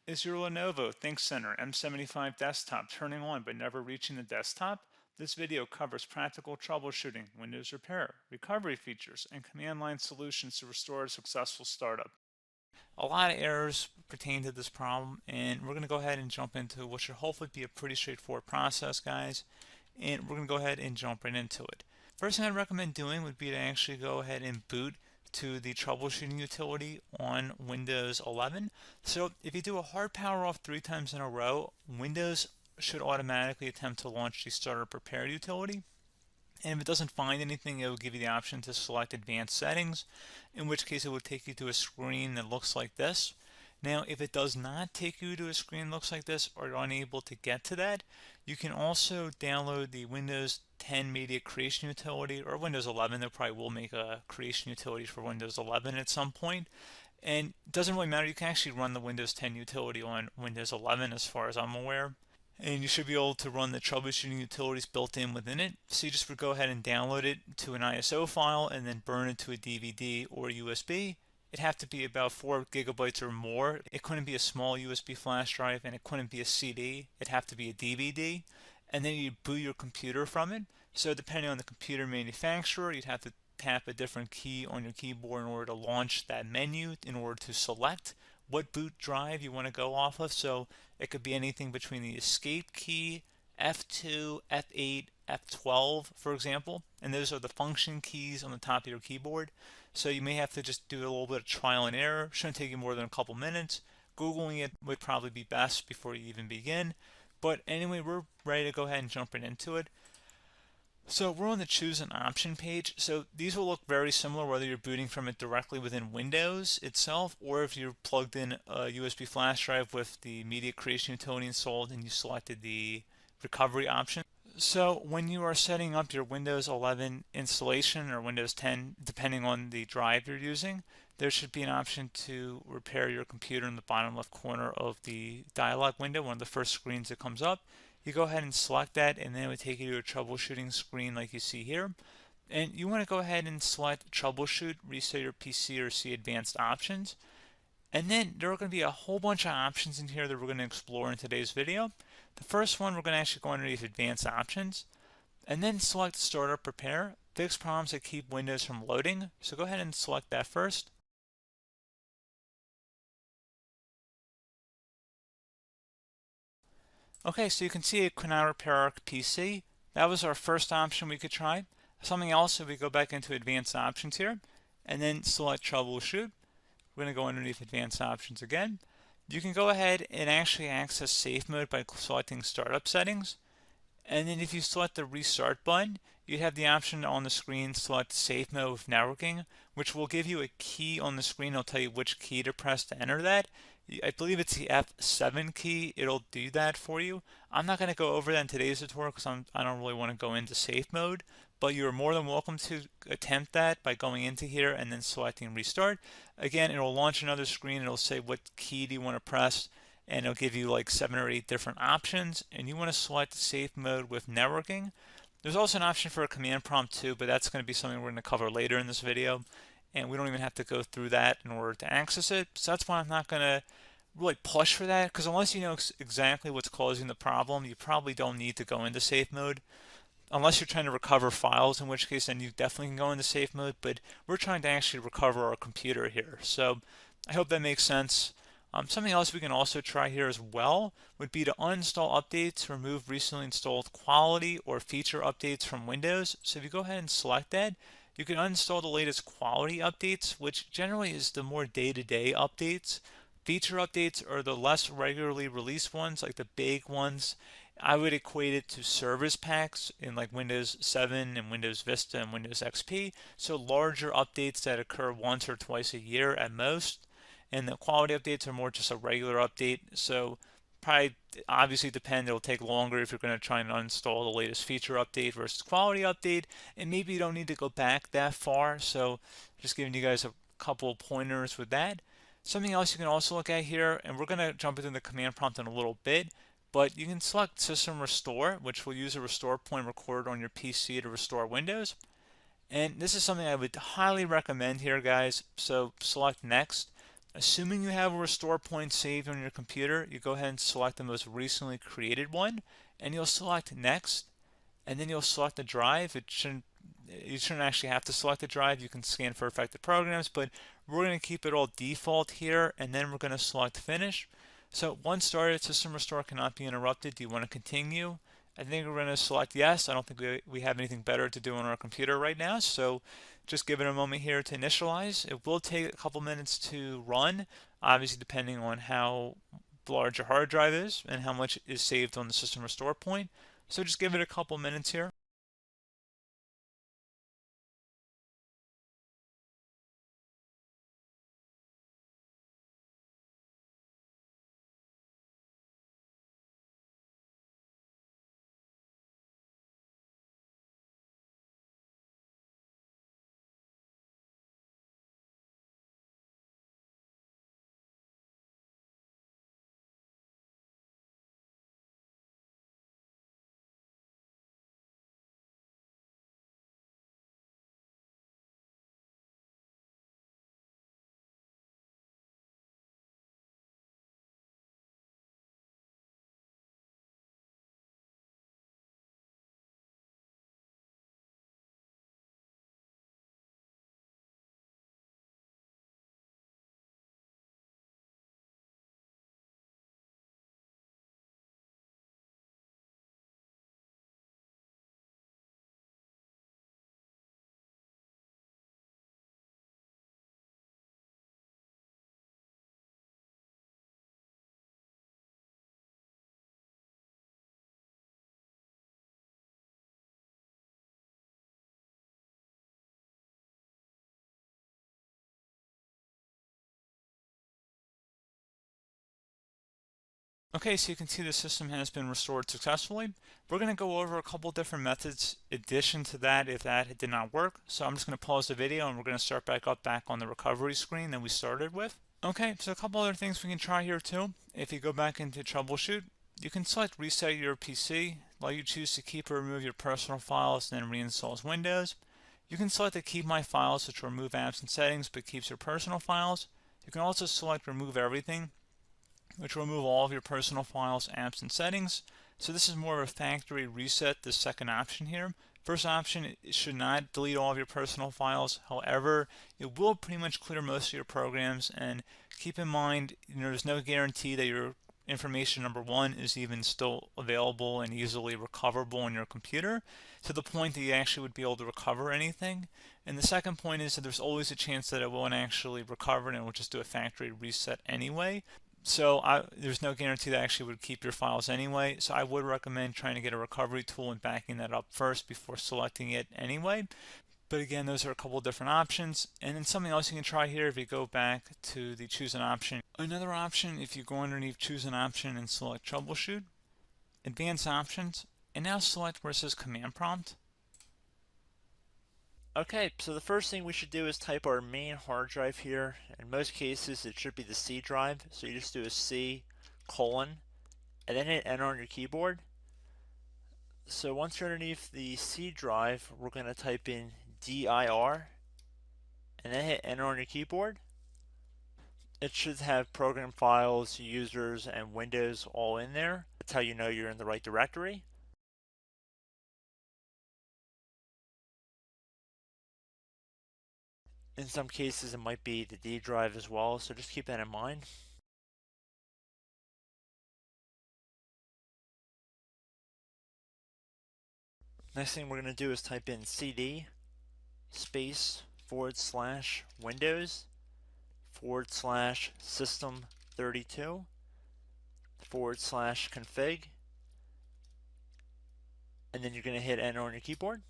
Is your Lenovo ThinkCentre M75 Desktop turning on but never reaching the desktop? This video covers practical troubleshooting, Windows repair, recovery features, and command line solutions to restore a successful startup. A lot of errors pertain to this problem, and we're going to go ahead and jump into what should hopefully be a pretty straightforward process, guys. And we're going to go ahead and jump right into it. First thing I'd recommend doing would be to actually go ahead and boot to the troubleshooting utility on Windows 11. So if you do a hard power off 3 times in a row, Windows should automatically attempt to launch the startup repair utility. And if it doesn't find anything, it will give you the option to select advanced settings, in which case it will take you to a screen that looks like this. Now, if it does not take you to a screen that looks like this, or you're unable to get to that, you can also download the Windows 10 Media Creation Utility, or Windows 11. They probably will make a creation utility for Windows 11 at some point. And it doesn't really matter, you can actually run the Windows 10 utility on Windows 11 as far as I'm aware. And you should be able to run the troubleshooting utilities built in within it. So you just would go ahead and download it to an ISO file and then burn it to a DVD or USB. It'd have to be about 4 gigabytes or more. It couldn't be a small USB flash drive, and it couldn't be a CD. It'd have to be a DVD. And then you'd boot your computer from it. So depending on the computer manufacturer, you'd have to tap a different key on your keyboard in order to launch that menu, in order to select what boot drive you want to go off of. So it could be anything between the escape key, F2, F8, F12, for example. And those are the function keys on the top of your keyboard. So you may have to just do a little bit of trial and error. Shouldn't take you more than a couple minutes. Googling it would probably be best before you even begin. But anyway, we're ready to go ahead and jump right into it. So we're on the choose an option page. So these will look very similar whether you're booting from it directly within Windows itself, or if you're plugged in a USB flash drive with the media creation utility installed and you selected the recovery option. So when you are setting up your Windows 11 installation or Windows 10, depending on the drive you're using, there should be an option to repair your computer in the bottom left corner of the dialog window, one of the first screens that comes up. You go ahead and select that, and then it would take you to a troubleshooting screen like you see here. And you want to go ahead and select troubleshoot, reset your PC, or see advanced options. And then there are going to be a whole bunch of options in here that we're going to explore in today's video. The first one, we're going to actually go underneath advanced options, and then select startup repair, fix problems that keep Windows from loading. So go ahead and select that first. Okay, so you can see it could not repair our PC. That was our first option we could try. Something else, if we go back into advanced options here, and then select troubleshoot, we're going to go underneath advanced options again. You can go ahead and actually access safe mode by selecting startup settings. And then if you select the restart button, you have the option on the screen select safe mode with networking, which will give you a key on the screen. It'll tell you which key to press to enter that. I believe it's the F7 key. It'll do that for you. I'm not going to go over that in today's tutorial because I don't really want to go into safe mode, but you're more than welcome to attempt that by going into here and then selecting restart. Again, it'll launch another screen. It'll say what key do you want to press, and it'll give you like 7 or 8 different options, and you want to select safe mode with networking. There's also an option for a command prompt too, but that's going to be something we're going to cover later in this video, and we don't even have to go through that in order to access it. So that's why I'm not going to really push for that, because unless you know exactly what's causing the problem, you probably don't need to go into safe mode. Unless you're trying to recover files, in which case then you definitely can go into safe mode, but we're trying to actually recover our computer here. So I hope that makes sense. Something else we can also try here as well would be to uninstall updates, remove recently installed quality or feature updates from Windows. So if you go ahead and select that, you can uninstall the latest quality updates, which generally is the more day-to-day updates. Feature updates are the less regularly released ones, like the big ones. I would equate it to service packs in like Windows 7 and Windows Vista and Windows XP. So larger updates that occur once or twice a year at most. And the quality updates are more just a regular update. So probably obviously depend, it'll take longer if you're going to try and uninstall the latest feature update versus quality update. And maybe you don't need to go back that far. So just giving you guys a couple pointers with that. Something else you can also look at here, and we're going to jump into the command prompt in a little bit, but you can select System Restore, which will use a restore point recorded on your PC to restore Windows. And this is something I would highly recommend here, guys. So select Next. Assuming you have a restore point saved on your computer, you go ahead and select the most recently created one, and you'll select next, and then you'll select the drive. You shouldn't actually have to select the drive. You can scan for affected programs, but we're going to keep it all default here, and then we're going to select finish. So once started, system restore cannot be interrupted. Do you want to continue? I think we're going to select yes. I don't think we have anything better to do on our computer right now, so just give it a moment here to initialize. It will take a couple minutes to run, obviously depending on how large your hard drive is and how much is saved on the system restore point. So just give it a couple minutes here. Okay, so you can see the system has been restored successfully. We're going to go over a couple different methods addition to that if that did not work. So I'm just going to pause the video and we're going to start back on the recovery screen that we started with. Okay, so a couple other things we can try here too. If you go back into troubleshoot, you can select reset your PC, let you choose to keep or remove your personal files and then reinstalls Windows. You can select to keep my files, which will remove apps and settings but keeps your personal files. You can also select remove everything, which will remove all of your personal files, apps, and settings. So this is more of a factory reset, the second option here. First option, it should not delete all of your personal files. However, it will pretty much clear most of your programs, and keep in mind, there's no guarantee that your information, number one, is even still available and easily recoverable on your computer to the point that you actually would be able to recover anything. And the second point is that there's always a chance that it won't actually recover and it will just do a factory reset anyway. So there's no guarantee that actually would keep your files anyway. So I would recommend trying to get a recovery tool and backing that up first before selecting it anyway. But again, those are a couple different options. And then something else you can try here if you go back to the choose an option. Another option, if you go underneath choose an option and select troubleshoot, advanced options, and now select where it says command prompt. Okay, so the first thing we should do is type our main hard drive here. In most cases, it should be the C drive. So you just do a C colon and then hit enter on your keyboard. So once you're underneath the C drive, we're going to type in dir and then hit enter on your keyboard. It should have program files, users, and Windows all in there. That's how you know you're in the right directory. In some cases, it might be the D drive as well, so just keep that in mind. Next thing we're going to do is type in cd space / Windows / system 32 / config, and then you're going to hit enter on your keyboard.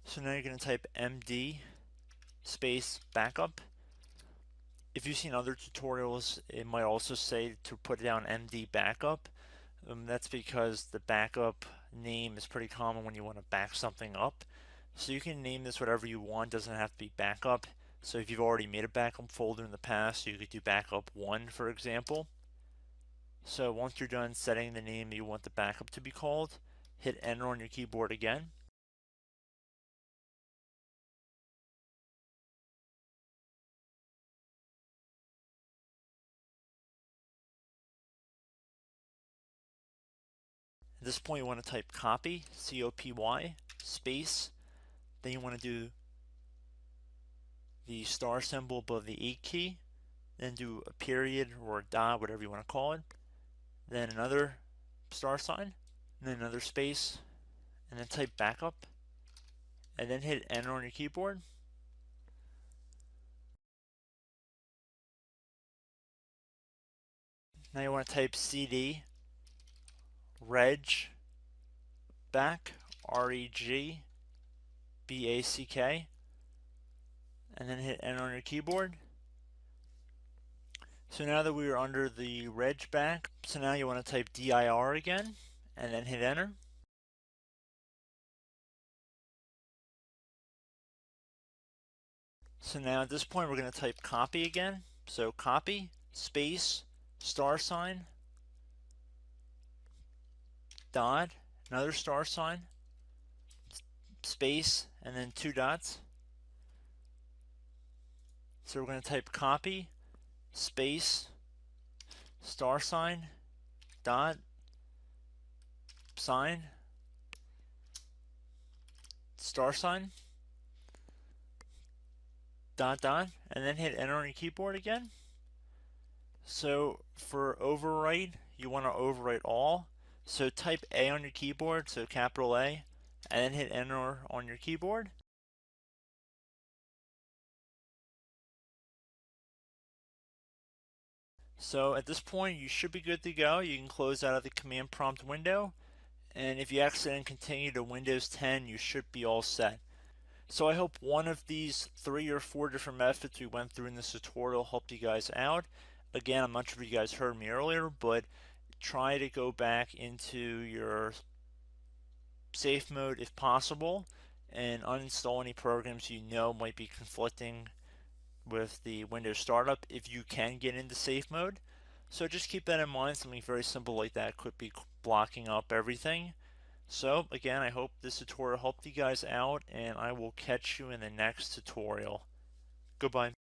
So now you're going to type md space backup. If you've seen other tutorials, it might also say to put down md backup. That's because the backup name is pretty common when you want to back something up. So you can name this whatever you want, doesn't have to be backup. So if you've already made a backup folder in the past, you could do backup 1, for example. So once you're done setting the name you want the backup to be called, hit enter on your keyboard again. At this point you want to type copy, C-O-P-Y, space, then you want to do the star symbol above the 8 key, then do a period or a dot, whatever you want to call it, then another star sign, and then another space, and then type backup, and then hit enter on your keyboard. Now you want to type cd reg back, R-E-G-B-A-C-K, and then hit enter on your keyboard. So now that we are under the reg back, so now you want to type dir again, and then hit enter. So now at this point we're going to type copy again. So copy, space, star sign, dot, another star sign, space, and then 2 dots. So we're going to type copy, space, star sign, dot, sign, star sign, dot, dot, and then hit enter on your keyboard again. So for overwrite, you want to overwrite all. So type A on your keyboard, so capital A, and then hit enter on your keyboard. So at this point you should be good to go. You can close out of the command prompt window, and if you accidentally continue to Windows 10 you should be all set. So I hope one of these 3 or 4 different methods we went through in this tutorial helped you guys out. Again, I'm not sure if you guys heard me earlier, but try to go back into your safe mode if possible and uninstall any programs you know might be conflicting with the Windows startup if you can get into safe mode. So just keep that in mind. Something very simple like that could be blocking up everything. So again, I hope this tutorial helped you guys out, and I will catch you in the next tutorial. Goodbye.